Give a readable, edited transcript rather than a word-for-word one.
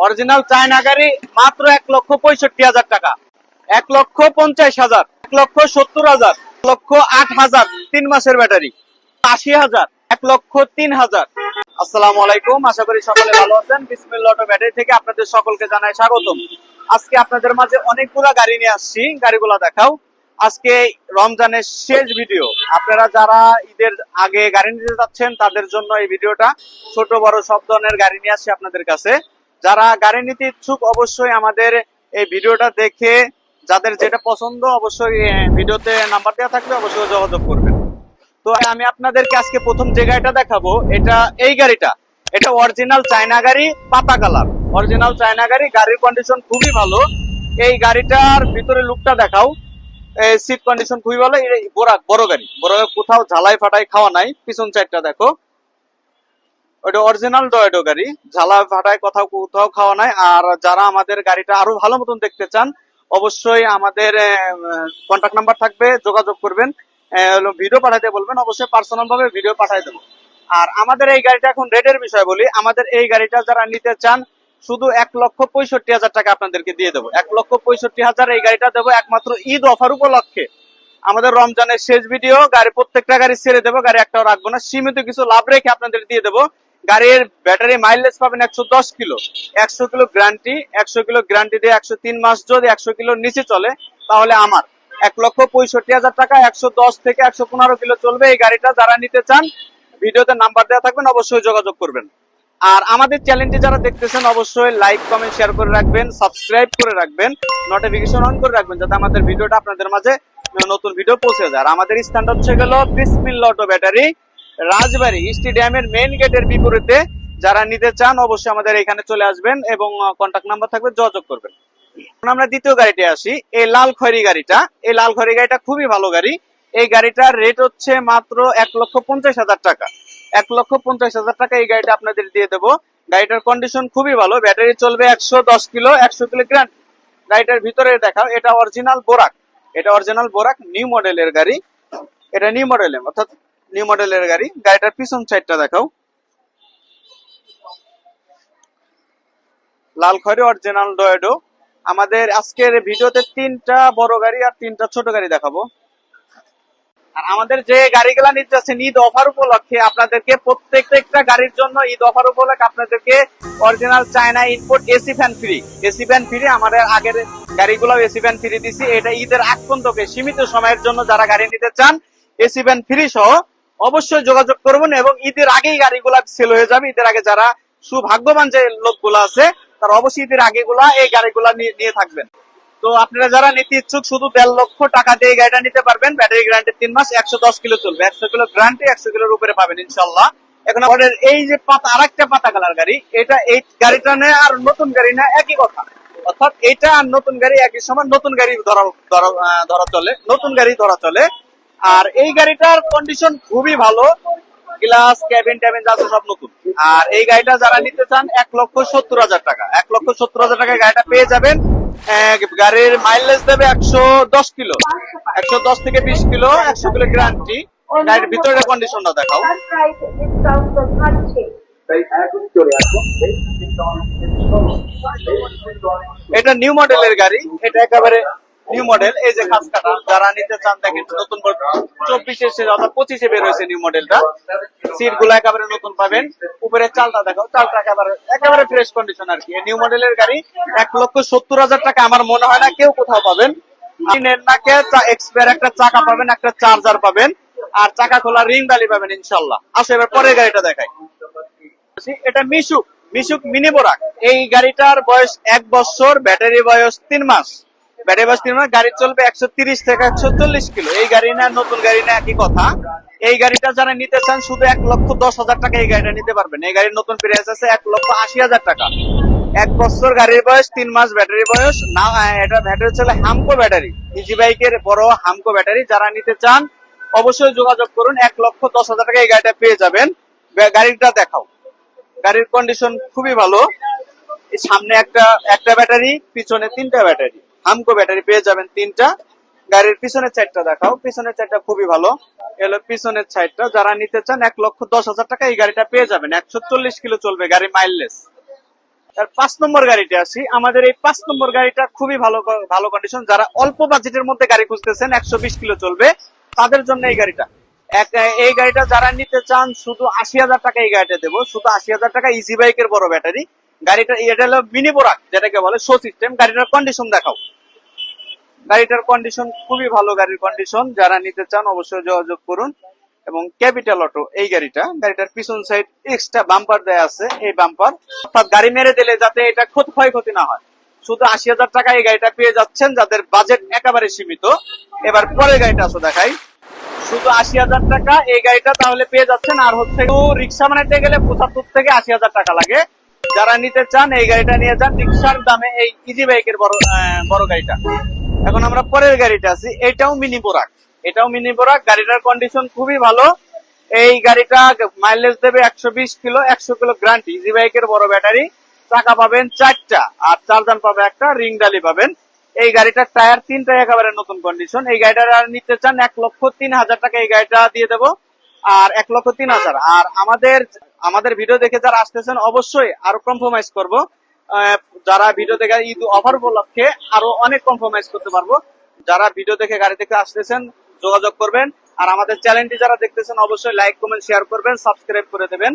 Original China গাড়ি মাত্র 1,65,000 টাকা, 1,50,000, 1,70,000, 1,08,000, 3 মাসের ব্যাটারি, 80,000, 1,03,000। আসসালামু আলাইকুম, আশা করি সকলে ভালো আছেন। বিসমিল্লাহ অটো ব্যাটারি থেকে আপনাদের সকলকে জানাই স্বাগতম। আজকে আপনাদের মাঝে অনেকগুলা গাড়ি নিয়ে আসছি, গাড়িগুলা দেখাও। আজকে রমজানের শেষ ভিডিও। আপনারা যারা ঈদের আগে গাড়ি নিতে যাচ্ছেন তাদের জন্য এই ভিডিওটা। ছোট বড় সব ধরনের গাড়ি নিয়ে আসছি আপনাদের কাছে। যারা গাড়ি নিতে ইচ্ছুক অবশ্যই আমাদের এই ভিডিওটা দেখে যাদের যেটা পছন্দ অবশ্যই ভিডিওতে নাম্বার দেওয়া থাকবে, অবশ্যই যোগাযোগ করবেন। তো আমি আপনাদেরকে আজকে প্রথম যে গাড়িটা দেখাবো, এই গাড়িটা এটা অরিজিনাল চায়না গাড়ি, পাতা কালার, অরিজিনাল চায়না গাড়ি। গাড়ির কন্ডিশন খুবই ভালো। এই গাড়িটার ভিতরে লুকটা দেখাও। সিট কন্ডিশন খুবই ভালো। বড় গাড়ি, কোথাও ঝালাই ফাটাই খাওয়া নাই। পিছন সাইডটা দেখো, ওটা অরিজিনাল ডয়েডো গাড়ি, ঝালা ফাটায় কোথাও খাওয়া নাই। আর যারা আমাদের গাড়িটা আরো ভালো মতন দেখতে চান অবশ্যই আমাদের কন্ট্যাক্ট নাম্বার থাকবে, যোগাযোগ করবেন। ভিডিও পাঠাতে বলবেন, অবশ্যই পার্সোনাল ভাবে ভিডিও পাঠাই দেবো। আর আমাদের এই গাড়িটা এখন রেটের বিষয় বলি। আমাদের এই গাড়িটা যারা নিতে চান শুধু 1,65,000 টাকা আপনাদেরকে দিয়ে দেবো। 1,65,000 এই গাড়িটা দেবো একমাত্র ঈদ অফার উপলক্ষে। আমাদের রমজানের শেষ ভিডিও, গাড়ি প্রত্যেকটা গাড়ি ছেড়ে দেবো, গাড়ি একটাও রাখবো না, সীমিত কিছু লাভ রেখে আপনাদের দিয়ে দেবো। গাড়ির ব্যাটারি মাইলেজ পাবেন 110 kilo, 100 kilo guarantee, 100 kilo guarantee দিয়ে 103 মাস। যদি 100 কিলোর নিচে চলে তাহলে আমার 1,65,000 টাকা, 110 থেকে 115 কিলো চলবে এই গাড়িটা। যারা নিতে চান ভিডিওতে নাম্বার দেওয়া থাকবেন, অবশ্যই যোগাযোগ করবেন। আর আমাদের চ্যানেলটি যারা দেখতেছেন অবশ্যই লাইক কমেন্ট শেয়ার করে রাখবেন, সাবস্ক্রাইব করে রাখবেন, নোটিফিকেশন অন করে রাখবেন যাতে আমাদের ভিডিওটা আপনাদের মাঝে নতুন ভিডিও পৌঁছে যায়। আর আমাদের স্থানটা হচ্ছে গেল বিসমিল্লাহ অটো ব্যাটারি, রাজবাড়ী স্টেডিয়ামের মেইন গেটের বিপরীতে। যারা নিতে চান অবশ্যই আমাদের এখানে চলে আসবেন এবং কন্ট্যাক্ট নাম্বার থাকবে, যোগাযোগ করবেন। আমরা দ্বিতীয় গাড়িতে আসি, এই লাল খয়েরি গাড়িটা। এই লাল খয়েরি গাড়িটা খুবই ভালো গাড়ি। এই গাড়িটার রেট হচ্ছে মাত্র 1,50,000 টাকা, 1,50,000 টাকা এই গাড়িটা আপনাদের দিয়ে দেবো। গাড়িটার কন্ডিশন খুবই ভালো, ব্যাটারি চলবে 110 কিলো, 100 কিলো গ্যারান্টি। গাড়িটার ভিতরে দেখাও, এটা অরিজিনাল বোরাক, এটা অরিজিনাল বোরাক, নিউ মডেলের গাড়ি। এটা নিউ মডেলের, অর্থাৎ নিউ মডেলের গাড়ি। গাড়িটার পিছন সাইডটা দেখাও, লাল খয়েরি অরিজিনাল ডয়েডো। আমাদের আজকের ভিডিওতে 3টা বড় গাড়ি আর 3টা ছোট গাড়ি দেখাবো। আর আমাদের যে গাড়িগুলা নিতে যাচ্ছেন ঈদ অফার উপলক্ষে আপনাদেরকে প্রত্যেকটা গাড়ির জন্য ঈদ অফার উপলক্ষে আপনাদেরকে original China input AC fan free, AC fan free. আমাদের আগের গাড়িগুলো এসি ফ্যান ফ্রি দিছি। এটা ঈদের আগ পর্যন্ত সীমিত সময়ের জন্য যারা গাড়ি নিতে চান এসি ফ্যান ফ্রি সহ অবশ্যই যোগাযোগ করবেন। এবং ঈদের আগেই গাড়িগুলা সেল হয়ে যাবে। ঈদের আগে যারা সুভাগ্যবান যে লোকগুলো আছে তারা অবশ্যই ঈদের আগেগুলা এই গাড়িগুলা নিয়ে থাকবেন। তো আপনারা যারা নিতে ইচ্ছুক শুধু 1.5 লক্ষ টাকা দিয়ে গাড়িটা নিতে পারবেন। ব্যাটারি গ্যারান্টি 3 মাস, 110 কিলো চলবে, 100 কিলো গ্যারান্টি, 100 কিলোর উপরে পাবেন ইনশাল্লাহ। এখন আমাদের এই যে আরেকটা পাতা কালার গাড়ি, এই গাড়িটা নেই আর নতুন গাড়ি না একই কথা, অর্থাৎ এটা আর নতুন গাড়ি একই সময়। নতুন গাড়ি ধরা চলে, নতুন গাড়ি ধরা চলে। আর এই গাড়িটার কন্ডিশন খুবই ভালো, গ্লাস ক্যাবিন ট্যাবিন যা সব নতুন। আর এই গাড়িটা যারা নিতে চান 1,70,000 টাকা, 1,70,000 টাকায় গাড়িটা পেয়ে যাবেন। গাড়ির মাইলেজ দেবে 110 কিলো, 110 থেকে 20 কিলো, 100 কিলো গ্যারান্টি। গাড়ির ভিতরের কন্ডিশনটা দেখাও। এটা নিউ মডেলের গাড়ি, এটা একেবারে নিউ মডেল। এই যে খাস কাটা, যারা নিতে চান দেখেন নতুন 24-এ অর্থাৎ 25-এ বের হয়েছে নিউ মডেলটা। সিট গুলো একেবারে নতুন পাবেন। উপরে চালটা দেখো, চালটা একেবারে ফ্রেশ কন্ডিশন আর কি। নিউ মডেলের গাড়ি 1,70,000 টাকা আমার মনে হয় না কেউ কোথাও পাবেন। এক্সপায়ার একটা চাকা পাবেন, একটা চার্জার পাবেন, আর চাকা খোলা রিং বালি পাবেন ইনশাল্লাহ। আসো এবার পরের গাড়িটা দেখাই। এটা মিশুক মিনি বোরাক। এই গাড়িটার বয়স 1 বছর, ব্যাটারি বয়স 3 মাস, ব্যাটারি বয়স 3 মাস। গাড়ি চলবে 130 থেকে 140 কিলো। এই গাড়ি না নতুন গাড়ি না একই কথা। এই গাড়িটা যারা নিতে চান শুধু 1,10,000 টাকা এই গাড়িটা নিতে পারবেন। এই গাড়ির নতুন প্রাইস আছে 1,80,000 টাকা। 1 বছর গাড়ির বয়স, 3 মাস ব্যাটারি বয়স। না এটা ব্যাটারি চলে হামকো ব্যাটারি, ইজি বাইকের বড় হামকো ব্যাটারি। যারা নিতে চান অবশ্যই যোগাযোগ করুন। 1,10,000 টাকা এই গাড়িটা পেয়ে যাবেন। গাড়িটা দেখাও, গাড়ির কন্ডিশন খুবই ভালো। সামনে একটা ব্যাটারি, পিছনে 3টা ব্যাটারি, হামকো ব্যাটারি পেয়ে যাবেন 3টা। গাড়ির পিছনের সাইডটা দেখাও, পিছনের সাইডটা খুবই ভালো। এলো পিছনের সাইডটা। যারা নিতে চান 1,10,000 টাকা এই গাড়িটা পেয়ে যাবেন। 140 কিলো চলবে গাড়ি মাইলেজ। তার 5 নম্বর গাড়িতে আসি। আমাদের এই 5 নম্বর গাড়িটা খুবই ভালো কন্ডিশন। যারা অল্প বাজেটের মধ্যে গাড়ি খুঁজতেছেন, 120 কিলো চলবে, তাদের জন্য এই গাড়িটা। এই গাড়িটা যারা নিতে চান, শুধু 80,000 টাকা এই গাড়িটা দেবো, শুধু 80,000 টাকা। ইজি বাইকের বড় ব্যাটারি গাড়িটা, এটা হলো মিনি বোরাক, যেটাকে বলে শো সিস্টেম। গাড়িটার কন্ডিশন দেখাও। গাড়িটার কন্ডিশন খুবই ভালো, গাড়ির কন্ডিশন। যারা নিতে চান অবশ্যই যোগাযোগ করুন। এবং ক্যাপিটাল অটো এই গাড়িটার পিছন সাইড এক্সট্রা বাম্পার দেয়া আছে। এই বাম্পার অর্থাৎ গাড়ি মেরে দিলে যাতে এটা ক্ষয়ক্ষতি না হয়। শুধু 80,000 টাকা এই গাড়িটা পেয়ে যাচ্ছেন, যাদের বাজেট একেবারে সীমিত। এবার পরের গাড়িটা আছে দেখাই। শুধু 80,000 টাকা এই গাড়িটা তাহলে পেয়ে যাচ্ছেন। আর হচ্ছে রিক্সা বানাইতে গেলে 75 থেকে 80,000 টাকা লাগে। যারা নিতে চান এই গাড়িটা নিয়ে যান রিক্সার দামে, এই ইজি বাইকের বড় গাড়িটা। এখন আমরা পরের গাড়িটা আছি। এটাও মিনি বোরাক, গাড়িটার কন্ডিশন খুবই ভালো। এই গাড়িটা মাইলেজ দেবে 120 কিলো, 100 কিলো গ্যারান্টি। ইজি বাইকের বড় ব্যাটারি, চাকা পাবেন 4টা, আর চারজন পাবে একটা, রিং ডালি পাবেন। এই গাড়িটার টায়ার 3টাই একেবারে নতুন কন্ডিশন। এই গাড়িটা নিতে চান 1,03,000 টাকা এই গাড়িটা দিয়ে দেবো, আর 1,03,000। আর আমাদের ভিডিও দেখে যারা আসতেছেন অবশ্যই আরো কম্প্রোমাইজ করবো। যারা ভিডিও দেখে ঈদ অফার উপলক্ষে আরো অনেক কম্প্রোমাইজ করতে পারবো। যারা ভিডিও দেখে গাড়ি দেখে আসতেছেন যোগাযোগ করবেন। আর আমাদের চ্যানেলটি যারা দেখতেছেন অবশ্যই লাইক, কমেন্ট, শেয়ার করবেন, সাবস্ক্রাইব করে দেবেন।